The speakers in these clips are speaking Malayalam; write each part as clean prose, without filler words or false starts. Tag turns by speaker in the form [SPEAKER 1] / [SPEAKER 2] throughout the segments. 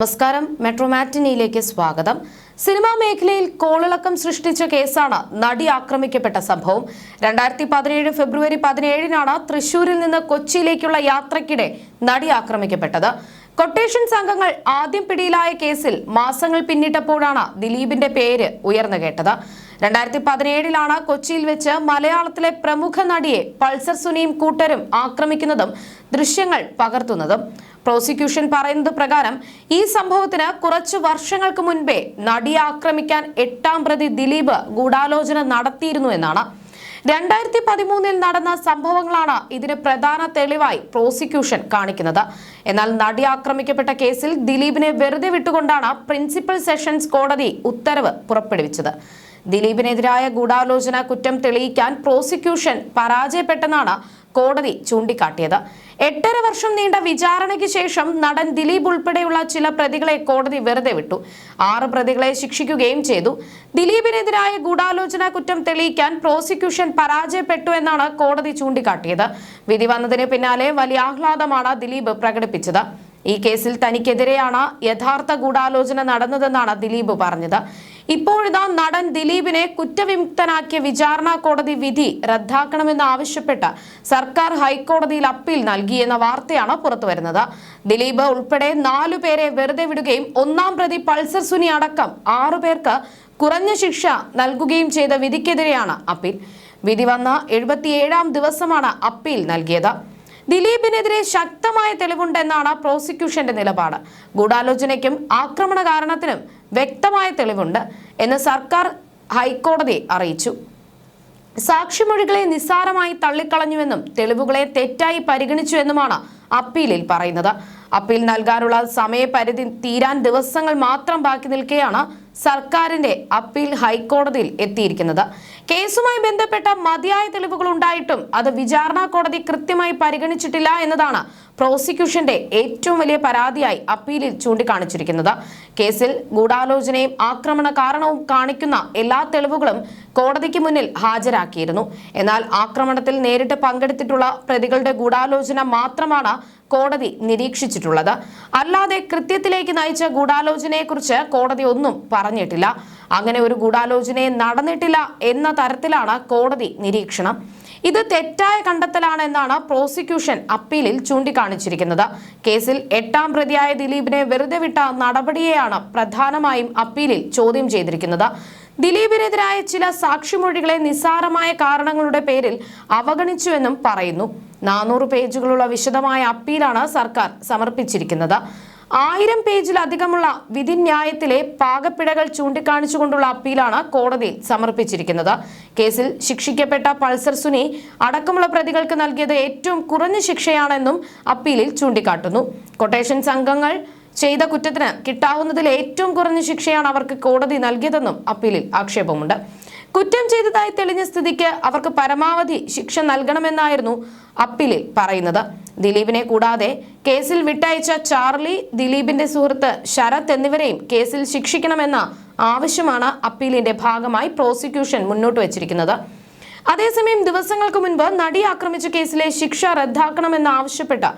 [SPEAKER 1] നമസ്കാരം. മെട്രോ മാറ്റിനിയിലേക്ക് സ്വാഗതം. സിനിമാ മേഖലയിൽ കോളിളക്കം സൃഷ്ടിച്ച കേസാണ് നടി ആക്രമിക്കപ്പെട്ട സംഭവം. 2017 ഫെബ്രുവരി 17-നാണ് തൃശൂരിൽ നിന്ന് കൊച്ചിയിലേക്കുള്ള യാത്രയ്ക്കിടെ നടി ആക്രമിക്കപ്പെട്ടത്. കൊട്ടേഷൻ സംഘങ്ങൾ ആദ്യം പിടിയിലായ കേസിൽ മാസങ്ങൾ പിന്നിട്ടപ്പോഴാണ് ദിലീപിന്റെ പേര് ഉയർന്നു കേട്ടത്. 2017-ലാണ് കൊച്ചിയിൽ വെച്ച് മലയാളത്തിലെ പ്രമുഖ നടിയെ പൾസർ സുനിയും കൂട്ടരും ആക്രമിക്കുന്നതും ദൃശ്യങ്ങൾ പകർത്തുന്നതും. പ്രോസിക്യൂഷൻ പറയുന്നത് പ്രകാരം ഈ സംഭവത്തിന് കുറച്ചു വർഷങ്ങൾക്ക് മുൻപേ നടിയെ ആക്രമിക്കാൻ 8-ാം പ്രതി ദിലീപ് ഗൂഢാലോചന നടത്തിയിരുന്നു എന്നാണ്. 2013-ൽ നടന്ന സംഭവങ്ങളാണ് ഇതിന് പ്രധാന തെളിവായി പ്രോസിക്യൂഷൻ കാണിക്കുന്നത്. എന്നാൽ നടി ആക്രമിക്കപ്പെട്ട കേസിൽ ദിലീപിനെ വെറുതെ വിട്ടുകൊണ്ടാണ് പ്രിൻസിപ്പൽ സെഷൻസ് കോടതി ഉത്തരവ് പുറപ്പെടുവിച്ചത്. ദിലീപിനെതിരായ ഗൂഢാലോചന കുറ്റം തെളിയിക്കാൻ പ്രോസിക്യൂഷൻ പരാജയപ്പെട്ടെന്നാണ് കോടതി ചൂണ്ടിക്കാട്ടിയത്. 8.5 വർഷം നീണ്ട വിചാരണയ്ക്ക് ശേഷം നടൻ ദിലീപ് ഉൾപ്പെടെയുള്ള ചില പ്രതികളെ കോടതി വെറുതെ വിട്ടു. 6 പ്രതികളെ ശിക്ഷിക്കുകയും ചെയ്തു. ദിലീപിനെതിരായ ഗൂഢാലോചന കുറ്റം തെളിയിക്കാൻ പ്രോസിക്യൂഷൻ പരാജയപ്പെട്ടു എന്നാണ് കോടതി ചൂണ്ടിക്കാട്ടിയത്. വിധി വന്നതിന് പിന്നാലെ വലിയ ആഹ്ലാദമാണ് ദിലീപ് പ്രകടിപ്പിച്ചത്. ഈ കേസിൽ തനിക്കെതിരെയാണ് യഥാർത്ഥ ഗൂഢാലോചന നടന്നതെന്നാണ് ദിലീപ് പറഞ്ഞത്. ഇപ്പോഴിതാ നടൻ ദിലീപിനെ കുറ്റവിമുക്തനാക്കിയ വിചാരണ കോടതി വിധി റദ്ദാക്കണമെന്ന് ആവശ്യപ്പെട്ട് സർക്കാർ ഹൈക്കോടതിയിൽ അപ്പീൽ നൽകിയെന്ന വാർത്തയാണ് പുറത്തുവരുന്നത്. ദിലീപ് ഉൾപ്പെടെ 4 പേരെ വെറുതെ വിടുകയും 1-ാം പ്രതി പൾസർ സുനി അടക്കം 6 പേർക്ക് കുറഞ്ഞ ശിക്ഷ നൽകുകയും ചെയ്ത വിധിക്കെതിരെയാണ് അപ്പീൽ. വിധി വന്ന 77-ാം ദിവസമാണ് അപ്പീൽ നൽകിയത്. ദിലീപിനെതിരെ ശക്തമായ തെളിവുണ്ടെന്നാണ് പ്രോസിക്യൂഷന്റെ നിലപാട്. ഗൂഢാലോചനയ്ക്കും ആക്രമണ കാരണത്തിനും വ്യക്തമായ തെളിവുണ്ട് എന്ന് സർക്കാർ ഹൈക്കോടതിയെ അറിയിച്ചു. സാക്ഷിമൊഴികളെ നിസ്സാരമായി തള്ളിക്കളഞ്ഞുവെന്നും തെളിവുകളെ തെറ്റായി പരിഗണിച്ചുവെന്നുമാണ് അപ്പീലിൽ പറയുന്നത്. അപ്പീൽ നൽകാനുള്ള സമയപരിധി തീരാൻ ദിവസങ്ങൾ മാത്രം ബാക്കി നിൽക്കെയാണ് സർക്കാരിന്റെ അപ്പീൽ ഹൈക്കോടതിയിൽ എത്തിയിരിക്കുന്നത്. കേസുമായി ബന്ധപ്പെട്ട മതിയായ തെളിവുകൾ ഉണ്ടായിട്ടും അത് വിചാരണ കോടതി കൃത്യമായി പരിഗണിച്ചിട്ടില്ല എന്നതാണ് പ്രോസിക്യൂഷന്റെ ഏറ്റവും വലിയ പരാതിയായി അപ്പീലിൽ ചൂണ്ടിക്കാണിച്ചിരിക്കുന്നത്. കേസിൽ ഗൂഢാലോചനയും ആക്രമണ കാരണവും കാണിക്കുന്ന എല്ലാ തെളിവുകളും കോടതിക്ക് മുന്നിൽ ഹാജരാക്കിയിരുന്നു. എന്നാൽ ആക്രമണത്തിൽ നേരിട്ട് പങ്കെടുത്തിട്ടുള്ള പ്രതികളുടെ ഗൂഢാലോചന മാത്രമാണ് കോടതി നിരീക്ഷിച്ചിട്ടുള്ളത്. അല്ലാതെ കൃത്യത്തിലേക്ക് നയിച്ച ഗൂഢാലോചനയെക്കുറിച്ച് കോടതി ഒന്നും പറഞ്ഞിട്ടില്ല. അങ്ങനെ ഒരു ഗൂഢാലോചനയെ നടന്നിട്ടില്ല എന്ന തരത്തിലാണ് കോടതി നിരീക്ഷണം. ഇത് തെറ്റായ കണ്ടെത്തലാണെന്നാണ് പ്രോസിക്യൂഷൻ അപ്പീലിൽ ചൂണ്ടിക്കാണിച്ചിരിക്കുന്നത്. കേസിൽ 8-ാം പ്രതിയായ ദിലീപിനെ വെറുതെ വിട്ട നടപടിയെയാണ് പ്രധാനമായും അപ്പീലിൽ ചോദ്യം ചെയ്തിരിക്കുന്നത്. ദിലീപിനെതിരായ ചില സാക്ഷിമൊഴികളെ നിസ്സാരമായ കാരണങ്ങളുടെ പേരിൽ അവഗണിച്ചുവെന്നും പറയുന്നു. 400 പേജുകളുള്ള വിശദമായ അപ്പീലാണ് സർക്കാർ സമർപ്പിച്ചിരിക്കുന്നത്. 1000 പേജിലധികമുള്ള വിധിന്യായത്തിലെ പാകപ്പിഴകൾ ചൂണ്ടിക്കാണിച്ചുകൊണ്ടുള്ള അപ്പീലാണ് കോടതിയിൽ സമർപ്പിച്ചിരിക്കുന്നത്. കേസിൽ ശിക്ഷിക്കപ്പെട്ട പൾസർ സുനി അടക്കമുള്ള പ്രതികൾക്ക് നൽകിയത് ഏറ്റവും കുറഞ്ഞ ശിക്ഷയാണെന്നും അപ്പീലിൽ ചൂണ്ടിക്കാട്ടുന്നു. കൊട്ടേഷൻ സംഘങ്ങൾ ചെയ്ത കുറ്റത്തിന് കിട്ടാവുന്നതിൽ ഏറ്റവും കുറഞ്ഞ ശിക്ഷയാണ് അവർക്ക് കോടതി നൽകിയതെന്നും അപ്പീലിൽ ആക്ഷേപമുണ്ട്. കുറ്റം ചെയ്തതായി തെളിഞ്ഞ സ്ഥിതിക്ക് അവർക്ക് പരമാവധി ശിക്ഷ നൽകണമെന്നായിരുന്നു അപ്പീലിൽ പറയുന്നത്. ദിലീപിനെ കൂടാതെ കേസിൽ വിട്ടയച്ച ചാർലി, ദിലീപിന്റെ സുഹൃത്ത് ശരത് എന്നിവരെയും കേസിൽ ശിക്ഷിക്കണമെന്ന ആവശ്യമാണ് അപ്പീലിന്റെ ഭാഗമായി പ്രോസിക്യൂഷൻ മുന്നോട്ട് വച്ചിരിക്കുന്നത്. അതേസമയം ദിവസങ്ങൾക്ക് മുൻപ് നടി ആക്രമിച്ച കേസിലെ ശിക്ഷ റദ്ദാക്കണമെന്ന് ആവശ്യപ്പെട്ട്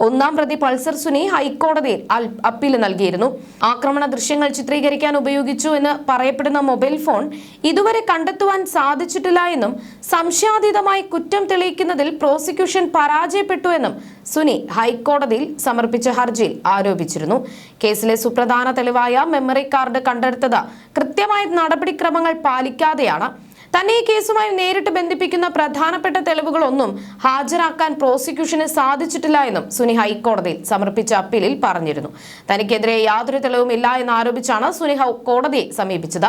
[SPEAKER 1] 1-ാം പ്രതി പൾസർ സുനി ഹൈക്കോടതിയിൽ അപ്പീൽ നൽകിയിരുന്നു. ആക്രമണ ദൃശ്യങ്ങൾ ചിത്രീകരിക്കാൻ ഉപയോഗിച്ചു എന്ന് പറയപ്പെടുന്ന മൊബൈൽ ഫോൺ ഇതുവരെ കണ്ടെത്തുവാൻ സാധിച്ചിട്ടില്ല എന്നും സംശയാതീതമായി കുറ്റം തെളിയിക്കുന്നതിൽ പ്രോസിക്യൂഷൻ പരാജയപ്പെട്ടു എന്നും സുനി ഹൈക്കോടതിയിൽ സമർപ്പിച്ച ഹർജിയിൽ ആരോപിച്ചിരുന്നു. കേസിലെ സുപ്രധാന തെളിവായ മെമ്മറി കാർഡ് കണ്ടെടുത്തത് കൃത്യമായ നടപടിക്രമങ്ങൾ പാലിക്കാതെയാണ്. തന്നെ ഈ കേസുമായി നേരിട്ട് ബന്ധിപ്പിക്കുന്ന പ്രധാനപ്പെട്ട തെളിവുകളൊന്നും ഹാജരാക്കാൻ പ്രോസിക്യൂഷന് സാധിച്ചിട്ടില്ല എന്നും സുനി ഹൈക്കോടതിയിൽ സമർപ്പിച്ച അപ്പീലിൽ പറഞ്ഞിരുന്നു. തനിക്കെതിരെ യാതൊരു തെളിവുമില്ല എന്നാരോപിച്ചാണ് സുനി കോടതിയെ സമീപിച്ചത്.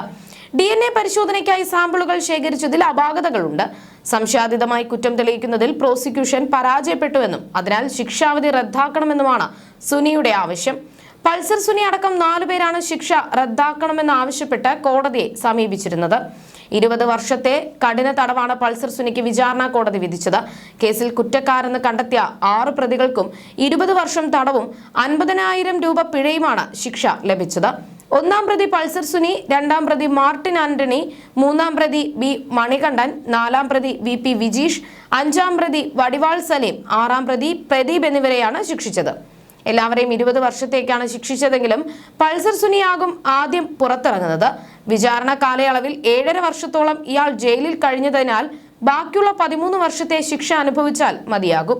[SPEAKER 1] DNA പരിശോധനയ്ക്കായി സാമ്പിളുകൾ ശേഖരിച്ചതിൽ അപാകതകളുണ്ട്. സംശയാതീതമായി കുറ്റം തെളിയിക്കുന്നതിൽ പ്രോസിക്യൂഷൻ പരാജയപ്പെട്ടുവെന്നും അതിനാൽ ശിക്ഷാവിധി റദ്ദാക്കണമെന്നുമാണ് സുനിയുടെ ആവശ്യം. പൾസർ സുനി അടക്കം 4 പേരാണ് ശിക്ഷ റദ്ദാക്കണമെന്ന് ആവശ്യപ്പെട്ട് കോടതിയെ സമീപിച്ചിരുന്നത്. 20 വർഷത്തെ കഠിന തടവാണ് പൾസർ സുനിക്ക് വിചാരണ കോടതി വിധിച്ചത്. കേസിൽ കുറ്റക്കാരെന്ന് കണ്ടെത്തിയ 6 പ്രതികൾക്കും 20 വർഷം തടവും 50,000 രൂപ പിഴയുമാണ് ശിക്ഷ ലഭിച്ചത്. 1-ാം പ്രതി പൾസർ സുനി, 2-ാം പ്രതി മാർട്ടിൻ ആന്റണി, 3-ാം പ്രതി ബി മണികണ്ഠൻ, 4-ാം പ്രതി VP വിജീഷ്, 5-ാം പ്രതി വടിവാൾ സലീം, 6-ാം പ്രതി പ്രദീപ് എന്നിവരെയാണ് ശിക്ഷിച്ചത്. എല്ലാവരെയും 20 വർഷത്തേക്കാണ് ശിക്ഷിച്ചതെങ്കിലും പൾസർ സുനിയാകും ആദ്യം പുറത്തിറങ്ങുന്നത്. വിചാരണ കാലയളവിൽ 7.5 വർഷത്തോളം ഇയാൾ ജയിലിൽ കഴിഞ്ഞതിനാൽ ബാക്കിയുള്ള 13 വർഷത്തെ ശിക്ഷ അനുഭവിച്ചാൽ മതിയാകും.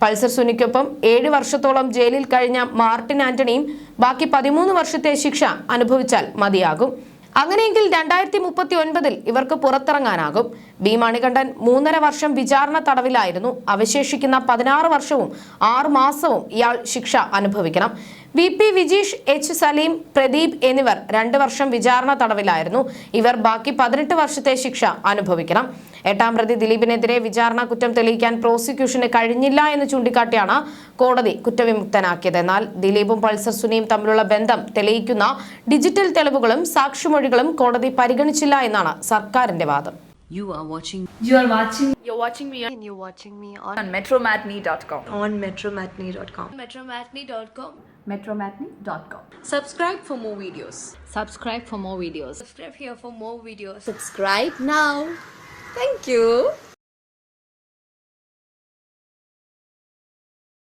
[SPEAKER 1] പൾസർ സുനിക്കൊപ്പം 7 വർഷത്തോളം ജയിലിൽ കഴിഞ്ഞ മാർട്ടിൻ ആന്റണിയും ബാക്കി 13 വർഷത്തെ ശിക്ഷ അനുഭവിച്ചാൽ മതിയാകും. അങ്ങനെയെങ്കിൽ 2039 ഇവർക്ക് പുറത്തിറങ്ങാനാകും. ബി മണികണ്ഠൻ 3.5 വർഷം വിചാരണ തടവിലായിരുന്നു. അവശേഷിക്കുന്ന 16 വർഷവും 6 മാസവും ഇയാൾ ശിക്ഷ അനുഭവിക്കണം. VP വിജീഷ്, H സലീം, പ്രദീപ് എന്നിവർ 2 വർഷം വിചാരണ തടവിലായിരുന്നു. ഇവർ ബാക്കി 18 വർഷത്തെ ശിക്ഷ അനുഭവിക്കണം. 8ാം പ്രതി ദിലീപിനെതിരെ വിചാരണ കുറ്റം തെളിയിക്കാൻ പ്രോസിക്യൂഷന് കഴിഞ്ഞില്ല എന്ന് ചൂണ്ടിക്കാട്ടിയാണ് കോടതി കുറ്റവിമുക്തനാക്കിയത്. എന്നാൽ ദിലീപും പൾസർ സുനിയും തമ്മിലുള്ള ബന്ധം തെളിയിക്കുന്ന ഡിജിറ്റൽ തെളിവുകളും സാക്ഷിമൊഴികളും കോടതി പരിഗണിച്ചില്ല എന്നാണ് സർക്കാരിന്റെ വാദം.
[SPEAKER 2] You're watching me on
[SPEAKER 3] metromatney.com.
[SPEAKER 2] on metromatney.com.
[SPEAKER 3] metromatney.com.
[SPEAKER 2] metromatney.com.
[SPEAKER 3] Subscribe for more videos.
[SPEAKER 2] Subscribe for more videos.
[SPEAKER 3] Subscribe here for more videos.
[SPEAKER 2] Subscribe now. Thank you.